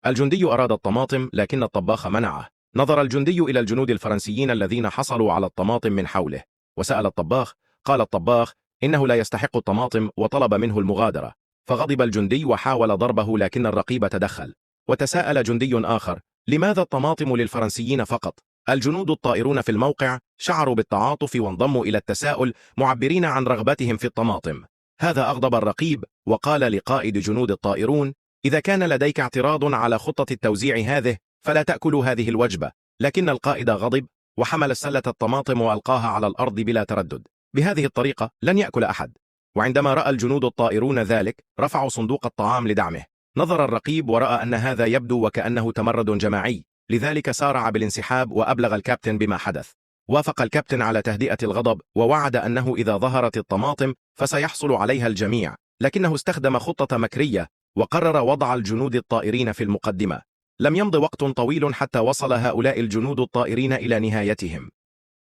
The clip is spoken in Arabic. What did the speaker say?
الجندي أراد الطماطم لكن الطباخ منعه. نظر الجندي إلى الجنود الفرنسيين الذين حصلوا على الطماطم من حوله وسأل الطباخ. قال الطباخ إنه لا يستحق الطماطم وطلب منه المغادرة. فغضب الجندي وحاول ضربه لكن الرقيب تدخل. وتساءل جندي آخر: لماذا الطماطم للفرنسيين فقط؟ الجنود الطائرون في الموقع شعروا بالتعاطف وانضموا إلى التساؤل معبرين عن رغبتهم في الطماطم. هذا أغضب الرقيب وقال لقائد جنود الطائرون: إذا كان لديك اعتراض على خطة التوزيع هذه فلا تأكلوا هذه الوجبة. لكن القائد غضب وحمل سلة الطماطم وألقاها على الأرض بلا تردد. بهذه الطريقة لن يأكل أحد. وعندما رأى الجنود الطائرون ذلك رفعوا صندوق الطعام لدعمه. نظر الرقيب ورأى أن هذا يبدو وكأنه تمرد جماعي، لذلك سارع بالانسحاب وأبلغ الكابتن بما حدث. وافق الكابتن على تهدئة الغضب ووعد أنه إذا ظهرت الطماطم فسيحصل عليها الجميع، لكنه استخدم خطة مكرية وقرر وضع الجنود الطائرين في المقدمة. لم يمض وقت طويل حتى وصل هؤلاء الجنود الطائرين إلى نهايتهم.